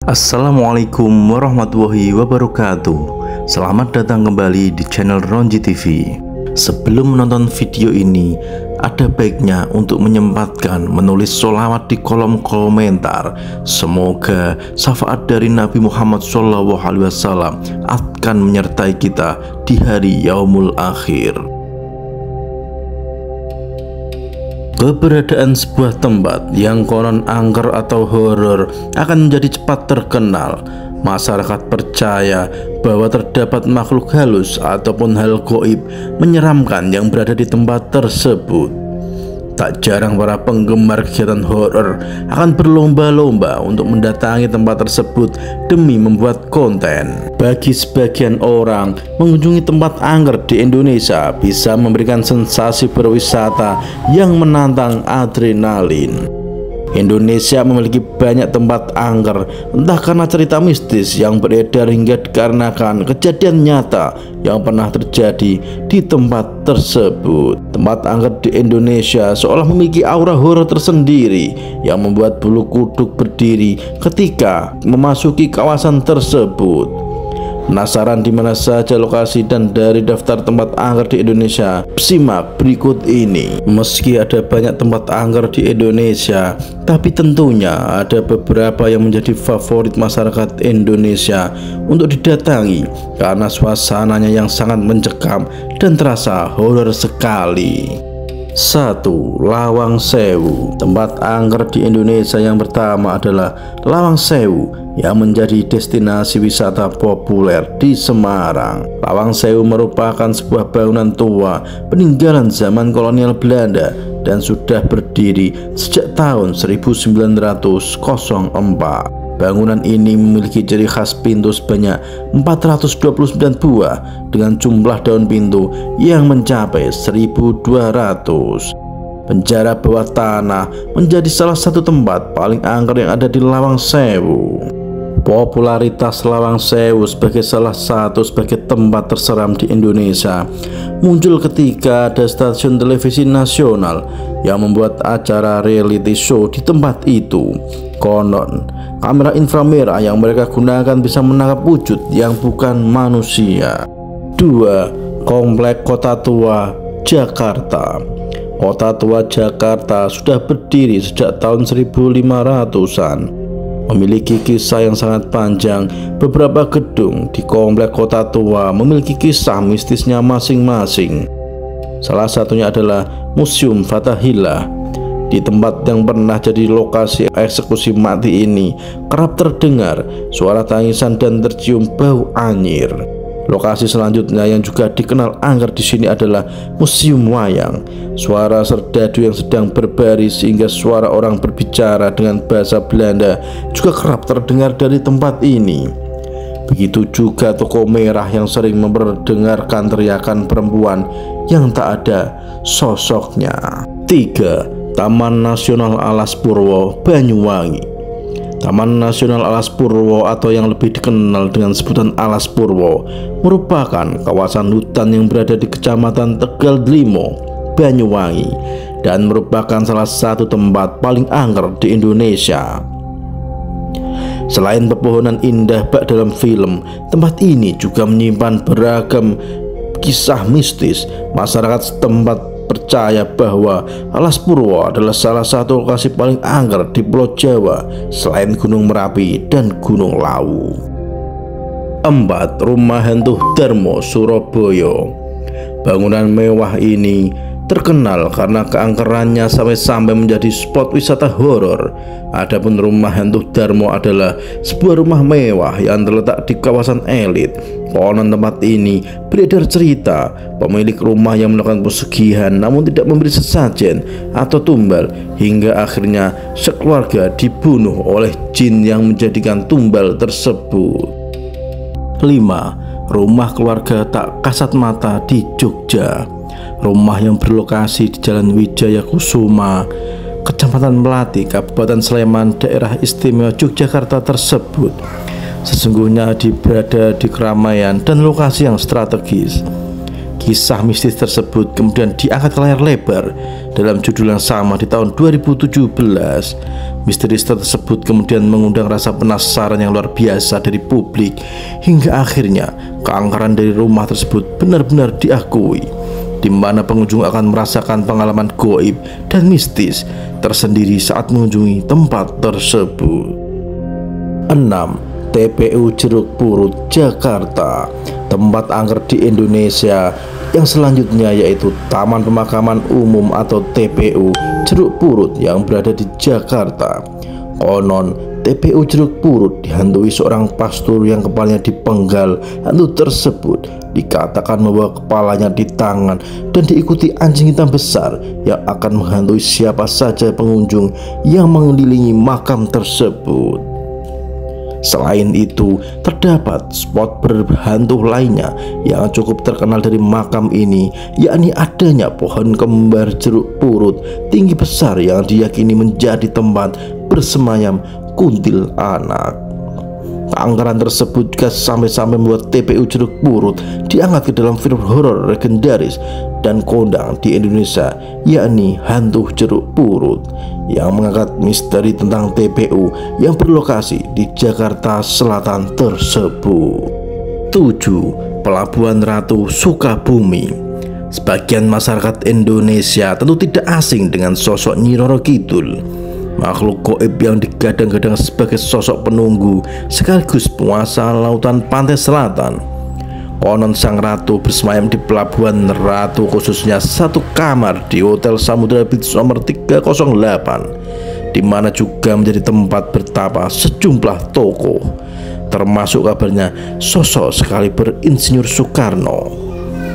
Assalamualaikum warahmatullahi wabarakatuh. Selamat datang kembali di channel Ronji TV. Sebelum menonton video ini, ada baiknya untuk menyempatkan menulis sholawat di kolom komentar. Semoga syafaat dari Nabi Muhammad SAW akan menyertai kita di hari yaumul akhir. Keberadaan sebuah tempat yang konon angker atau horor akan menjadi cepat terkenal. Masyarakat percaya bahwa terdapat makhluk halus ataupun hal gaib menyeramkan yang berada di tempat tersebut. Tak jarang para penggemar kegiatan horor akan berlomba-lomba untuk mendatangi tempat tersebut demi membuat konten. Bagi sebagian orang, mengunjungi tempat angker di Indonesia bisa memberikan sensasi berwisata yang menantang adrenalin. Indonesia memiliki banyak tempat angker, entah karena cerita mistis yang beredar hingga dikarenakan kejadian nyata yang pernah terjadi di tempat tersebut. Tempat angker di Indonesia seolah memiliki aura horor tersendiri yang membuat bulu kuduk berdiri ketika memasuki kawasan tersebut. Penasaran di mana saja lokasi dan dari daftar tempat angker di Indonesia? Simak berikut ini. Meski ada banyak tempat angker di Indonesia, tapi tentunya ada beberapa yang menjadi favorit masyarakat Indonesia untuk didatangi karena suasananya yang sangat mencekam dan terasa horor sekali. 1. Lawang Sewu. Tempat angker di Indonesia yang pertama adalah Lawang Sewu yang menjadi destinasi wisata populer di Semarang. Lawang Sewu merupakan sebuah bangunan tua peninggalan zaman kolonial Belanda dan sudah berdiri sejak tahun 1904. Bangunan ini memiliki ciri khas pintu sebanyak 429 buah dengan jumlah daun pintu yang mencapai 1.200. Penjara bawah tanah menjadi salah satu tempat paling angker yang ada di Lawang Sewu. Popularitas Lawang Sewu sebagai salah satu tempat terseram di Indonesia muncul ketika ada stasiun televisi nasional yang membuat acara reality show di tempat itu. Konon, kamera inframerah yang mereka gunakan bisa menangkap wujud yang bukan manusia. 2. Komplek Kota Tua Jakarta. Kota Tua Jakarta sudah berdiri sejak tahun 1500-an. Memiliki kisah yang sangat panjang. Beberapa gedung di Komplek Kota Tua memiliki kisah mistisnya masing-masing. Salah satunya adalah Museum Fathahillah. Di tempat yang pernah jadi lokasi eksekusi mati ini kerap terdengar suara tangisan dan tercium bau anyir. Lokasi selanjutnya yang juga dikenal angker di sini adalah Museum Wayang. Suara serdadu yang sedang berbaris hingga suara orang berbicara dengan bahasa Belanda juga kerap terdengar dari tempat ini. Begitu juga toko merah yang sering memperdengarkan teriakan perempuan yang tak ada sosoknya. 3. Taman Nasional Alas Purwo, Banyuwangi. Taman Nasional Alas Purwo atau yang lebih dikenal dengan sebutan Alas Purwo merupakan kawasan hutan yang berada di Kecamatan Tegal Dlimo, Banyuwangi, dan merupakan salah satu tempat paling angker di Indonesia. Selain pepohonan indah bak dalam film, tempat ini juga menyimpan beragam kisah mistis. Masyarakat setempat percaya bahwa Alas Purwo adalah salah satu lokasi paling angker di Pulau Jawa selain Gunung Merapi dan Gunung Lawu. 4. Rumah Hantu Darmo, Surabaya. Bangunan mewah ini terkenal karena keangkerannya sampai menjadi spot wisata horor. Adapun Rumah Hantu Darmo adalah sebuah rumah mewah yang terletak di kawasan elit. Konon tempat ini beredar cerita pemilik rumah yang melakukan pesugihan namun tidak memberi sesajen atau tumbal hingga akhirnya sekeluarga dibunuh oleh jin yang menjadikan tumbal tersebut. 5. Rumah keluarga tak kasat mata di Jogja. Rumah yang berlokasi di Jalan Wijaya Kusuma, Kecamatan Melati, Kabupaten Sleman, Daerah Istimewa Yogyakarta tersebut sesungguhnya berada di keramaian dan lokasi yang strategis. Kisah mistis tersebut kemudian diangkat ke layar lebar dalam judul yang sama di tahun 2017. Misteri tersebut kemudian mengundang rasa penasaran yang luar biasa dari publik, hingga akhirnya keangkeran dari rumah tersebut benar-benar diakui, di mana pengunjung akan merasakan pengalaman gaib dan mistis tersendiri saat mengunjungi tempat tersebut. 6. TPU Jeruk Purut, Jakarta. Tempat angker di Indonesia yang selanjutnya yaitu Taman Pemakaman Umum atau TPU Jeruk Purut yang berada di Jakarta. Konon TPU Jeruk Purut dihantui seorang pastor yang kepalanya dipenggal. Hantu tersebut dikatakan membawa kepalanya di tangan dan diikuti anjing hitam besar yang akan menghantui siapa saja pengunjung yang mengelilingi makam tersebut. Selain itu, terdapat spot berhantu lainnya yang cukup terkenal dari makam ini, yakni adanya pohon kembar jeruk purut tinggi besar yang diyakini menjadi tempat bersemayam kuntil anak. Keangkeran tersebut juga sampai-sampai membuat TPU Jeruk Purut diangkat ke dalam film horor legendaris dan kondang di Indonesia, yakni Hantu Jeruk Purut, yang mengangkat misteri tentang TPU yang berlokasi di Jakarta Selatan tersebut. 7. Pelabuhan Ratu Sukabumi. Sebagian masyarakat Indonesia tentu tidak asing dengan sosok Nyi Roro Kidul, makhluk gaib yang digadang-gadang sebagai sosok penunggu sekaligus penguasa lautan pantai selatan. Konon sang ratu bersemayam di Pelabuhan Ratu, khususnya satu kamar di Hotel Samudra Beach nomor 308, di mana juga menjadi tempat bertapa sejumlah tokoh, termasuk kabarnya sosok sekali berinsinyur Soekarno.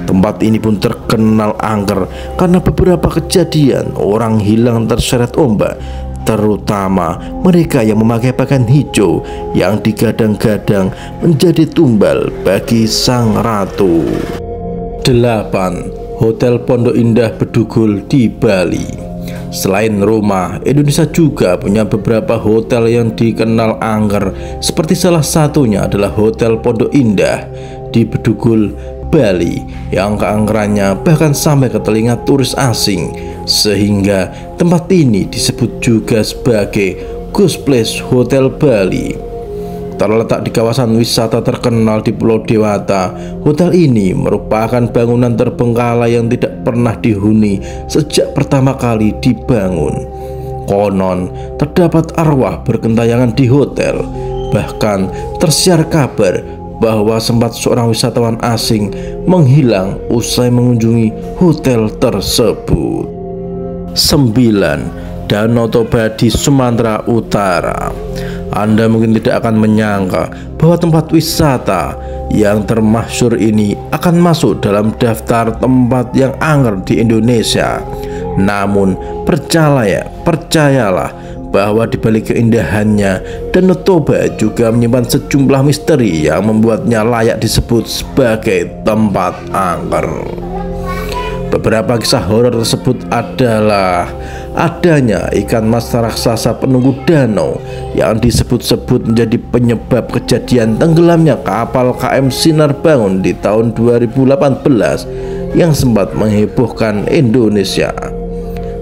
Tempat ini pun terkenal angker karena beberapa kejadian orang hilang terseret ombak, terutama mereka yang memakai pakaian hijau yang digadang-gadang menjadi tumbal bagi sang ratu. 8. Hotel Pondok Indah Bedugul di Bali. Selain rumah, Indonesia juga punya beberapa hotel yang dikenal angker, seperti salah satunya adalah Hotel Pondok Indah di Bedugul, Bali, yang keangkerannya bahkan sampai ke telinga turis asing, sehingga tempat ini disebut juga sebagai Ghost Place Hotel Bali. Terletak di kawasan wisata terkenal di Pulau Dewata, hotel ini merupakan bangunan terbengkalai yang tidak pernah dihuni sejak pertama kali dibangun. Konon terdapat arwah bergentayangan di hotel, bahkan tersiar kabar bahwa sempat seorang wisatawan asing menghilang usai mengunjungi hotel tersebut. 9. Danau Toba di Sumatera Utara. Anda mungkin tidak akan menyangka bahwa tempat wisata yang termasyhur ini akan masuk dalam daftar tempat yang angker di Indonesia. Namun percayalah bahwa di balik keindahannya, Danau Toba juga menyimpan sejumlah misteri yang membuatnya layak disebut sebagai tempat angker. Beberapa kisah horor tersebut adalah adanya ikan mas raksasa penunggu danau yang disebut-sebut menjadi penyebab kejadian tenggelamnya kapal KM Sinar Bangun di tahun 2018 yang sempat menghebohkan Indonesia.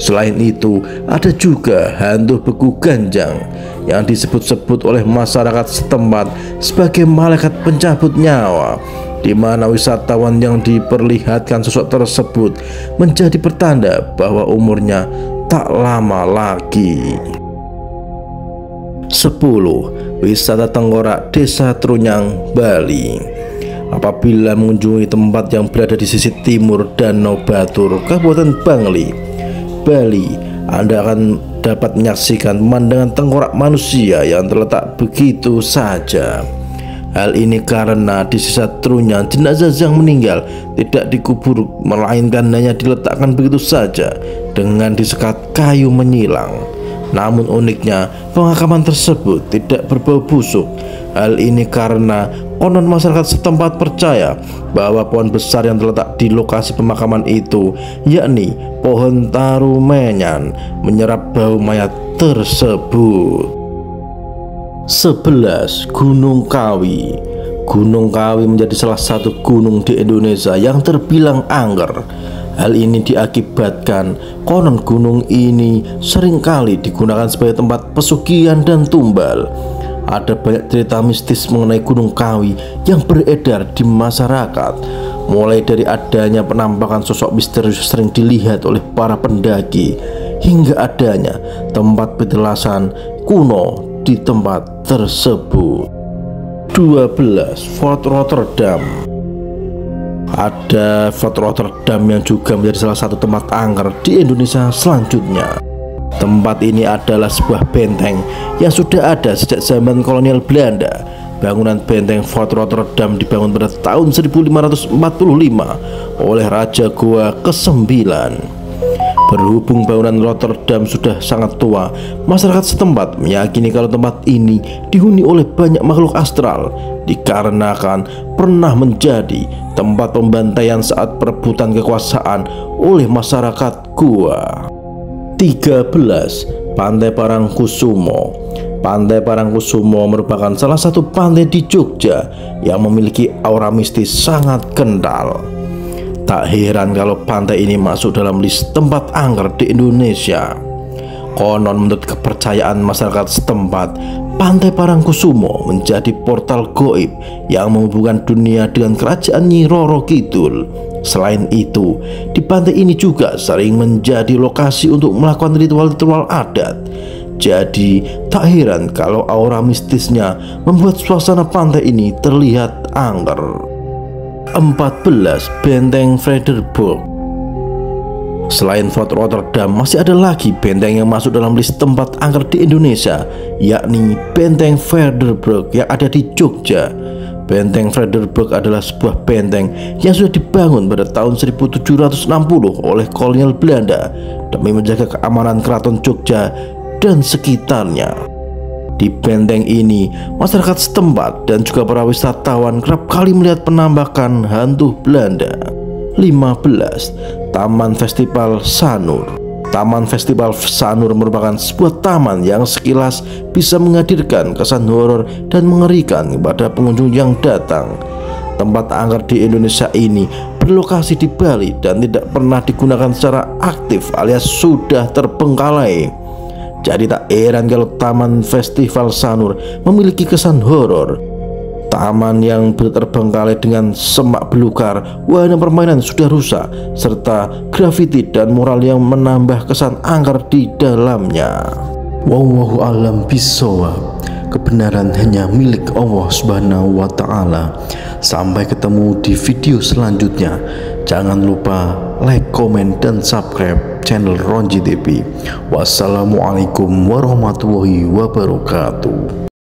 Selain itu, ada juga hantu beku ganjang yang disebut-sebut oleh masyarakat setempat sebagai malaikat pencabut nyawa, di mana wisatawan yang diperlihatkan sosok tersebut menjadi pertanda bahwa umurnya tak lama lagi. 10. Wisata Tengkorak Desa Trunyang, Bali. Apabila mengunjungi tempat yang berada di sisi timur Danau Batur, Kabupaten Bangli, Bali, Anda akan dapat menyaksikan pemandangan tengkorak manusia yang terletak begitu saja. Hal ini karena di sisa Trunyang jenazah yang meninggal tidak dikubur, melainkan hanya diletakkan begitu saja dengan disekat kayu menyilang. Namun uniknya, pemakaman tersebut tidak berbau busuk. Hal ini karena konon masyarakat setempat percaya bahwa pohon besar yang terletak di lokasi pemakaman itu, yakni pohon tarumenyan, menyerap bau mayat tersebut. 11. Gunung Kawi. Gunung Kawi menjadi salah satu gunung di Indonesia yang terbilang angker. Hal ini diakibatkan konon gunung ini seringkali digunakan sebagai tempat pesugihan dan tumbal. Ada banyak cerita mistis mengenai Gunung Kawi yang beredar di masyarakat, mulai dari adanya penampakan sosok misterius sering dilihat oleh para pendaki, hingga adanya tempat petilasan kuno di tempat tersebut. 12. Fort Rotterdam. Ada Fort Rotterdam yang juga menjadi salah satu tempat angker di Indonesia selanjutnya. Tempat ini adalah sebuah benteng yang sudah ada sejak zaman kolonial Belanda. Bangunan benteng Fort Rotterdam dibangun pada tahun 1545 oleh Raja Goa ke-9. Berhubung bangunan Rotterdam sudah sangat tua, masyarakat setempat meyakini kalau tempat ini dihuni oleh banyak makhluk astral, dikarenakan pernah menjadi tempat pembantaian saat perebutan kekuasaan oleh masyarakat Goa. 13. Pantai Parangkusumo. Pantai Parangkusumo merupakan salah satu pantai di Jogja yang memiliki aura mistis sangat kental. Tak heran kalau pantai ini masuk dalam list tempat angker di Indonesia. Konon menurut kepercayaan masyarakat setempat, Pantai Parangkusumo menjadi portal goib yang menghubungkan dunia dengan kerajaan Nyi Roro Kidul. Selain itu, di pantai ini juga sering menjadi lokasi untuk melakukan ritual-ritual adat. Jadi, tak heran kalau aura mistisnya membuat suasana pantai ini terlihat angker. 14. Benteng Fredericburg. Selain Fort Rotterdam, masih ada lagi benteng yang masuk dalam list tempat angker di Indonesia, yakni Benteng Fredericburg yang ada di Jogja. Benteng Fredericburg adalah sebuah benteng yang sudah dibangun pada tahun 1760 oleh kolonial Belanda demi menjaga keamanan keraton Jogja dan sekitarnya. Di benteng ini, masyarakat setempat dan juga para wisatawan kerap kali melihat penampakan hantu Belanda. 15. Taman Festival Sanur. Taman Festival Sanur merupakan sebuah taman yang sekilas bisa menghadirkan kesan horor dan mengerikan kepada pengunjung yang datang. Tempat angker di Indonesia ini berlokasi di Bali dan tidak pernah digunakan secara aktif alias sudah terbengkalai. Jadi tak heran kalau Taman Festival Sanur memiliki kesan horor. Taman yang terbengkalai dengan semak belukar, wahana permainan sudah rusak, serta grafiti dan mural yang menambah kesan angker di dalamnya. Wallahu a'lam bishawab. Kebenaran hanya milik Allah Subhanahu wa Ta'ala. Sampai ketemu di video selanjutnya. Jangan lupa like, komen, dan subscribe channel Ronji TV. Wassalamualaikum warahmatullahi wabarakatuh.